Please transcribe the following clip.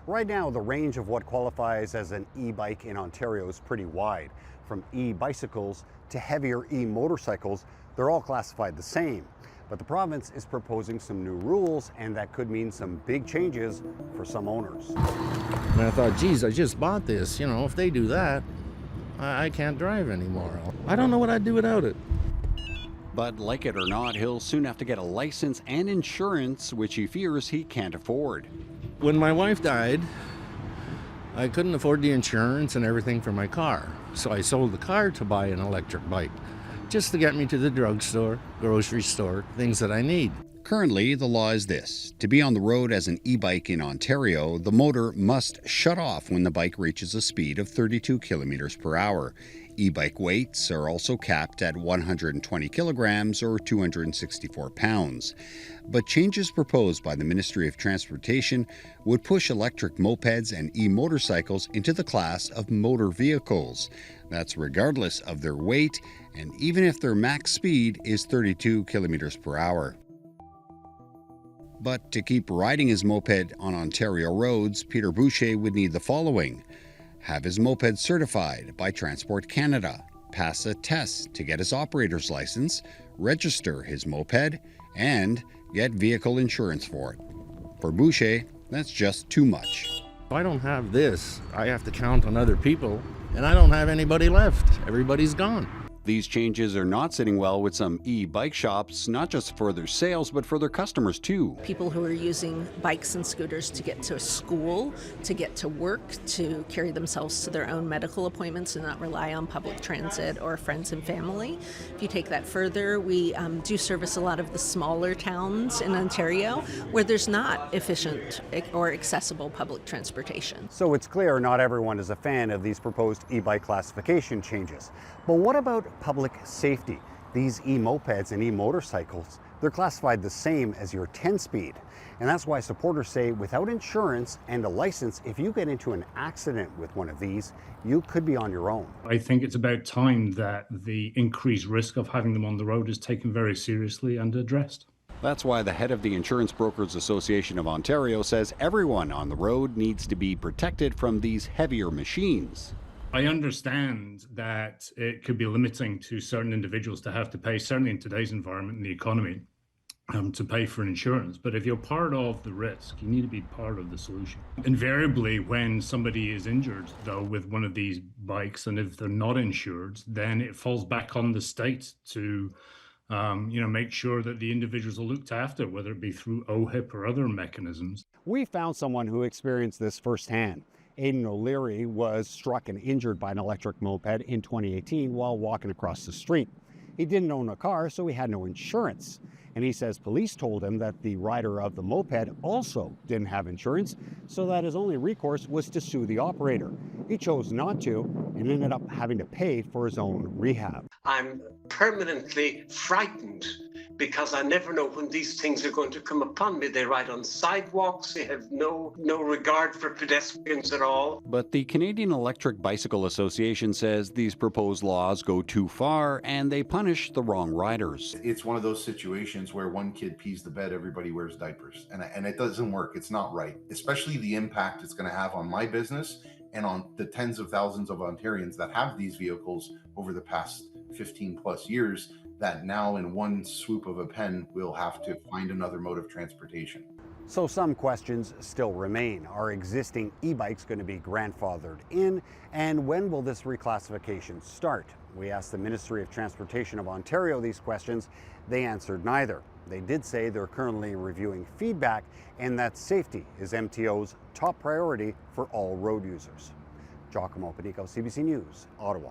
Right now, the range of what qualifies as an e-bike in Ontario is pretty wide. From e-bicycles to heavier e-motorcycles, they're all classified the same. But the province is proposing some new rules, and that could mean some big changes for some owners. And I thought, geez, I just bought this. You know, if they do that, I can't drive anymore. I don't know what I'd do without it. But like it or not, he'll soon have to get a license and insurance, which he fears he can't afford. When my wife died, I couldn't afford the insurance and everything for my car. So I sold the car to buy an electric bike, just to get me to the drugstore, grocery store, things that I need. Currently, the law is this. To be on the road as an e-bike in Ontario, the motor must shut off when the bike reaches a speed of 32 kilometers per hour. E-bike weights are also capped at 120 kilograms or 264 pounds. But changes proposed by the Ministry of Transportation would push electric mopeds and e-motorcycles into the class of motor vehicles. That's regardless of their weight and even if their max speed is 32 kilometers per hour. But to keep riding his moped on Ontario roads, Peter Boucher would need the following: have his moped certified by Transport Canada, pass a test to get his operator's license, register his moped, and get vehicle insurance for it. For Boucher, that's just too much. If I don't have this, I have to count on other people, and I don't have anybody left. Everybody's gone. These changes are not sitting well with some e-bike shops, not just for their sales, but for their customers too. People who are using bikes and scooters to get to school, to get to work, to carry themselves to their own medical appointments and not rely on public transit or friends and family. If you take that further, we do service a lot of the smaller towns in Ontario where there's not efficient or accessible public transportation. So it's clear not everyone is a fan of these proposed e-bike classification changes. But what about public safety? These e-mopeds and e-motorcycles, they're classified the same as your 10-speed. And that's why supporters say without insurance and a license, if you get into an accident with one of these, you could be on your own. I think it's about time that the increased risk of having them on the road is taken very seriously and addressed. That's why the head of the Insurance Brokers Association of Ontario says everyone on the road needs to be protected from these heavier machines. I understand that it could be limiting to certain individuals to have to pay, certainly in today's environment in the economy, to pay for insurance. But if you're part of the risk, you need to be part of the solution. Invariably, when somebody is injured, though, with one of these bikes, and if they're not insured, then it falls back on the state to make sure that the individuals are looked after, whether it be through OHIP or other mechanisms. We found someone who experienced this firsthand. Aidan O'Leary was struck and injured by an electric moped in 2018 while walking across the street. He didn't own a car, so he had no insurance. And he says police told him that the rider of the moped also didn't have insurance, so that his only recourse was to sue the operator. He chose not to and ended up having to pay for his own rehab. I'm permanently frightened because I never know when these things are going to come upon me. They ride on sidewalks, they have no regard for pedestrians at all. But the Canadian Electric Bicycle Association says these proposed laws go too far and they punish the wrong riders. It's one of those situations where one kid pees the bed, everybody wears diapers. And it doesn't work. It's not right, especially the impact it's going to have on my business and on the tens of thousands of Ontarians that have these vehicles over the past 15 plus years, that now in one swoop of a pen will have to find another mode of transportation. So some questions still remain. Are existing e-bikes going to be grandfathered in? And when will this reclassification start? We asked the Ministry of Transportation of Ontario these questions. They answered neither. They did say they're currently reviewing feedback and that safety is MTO's top priority for all road users. Giacomo Panico, CBC News, Ottawa.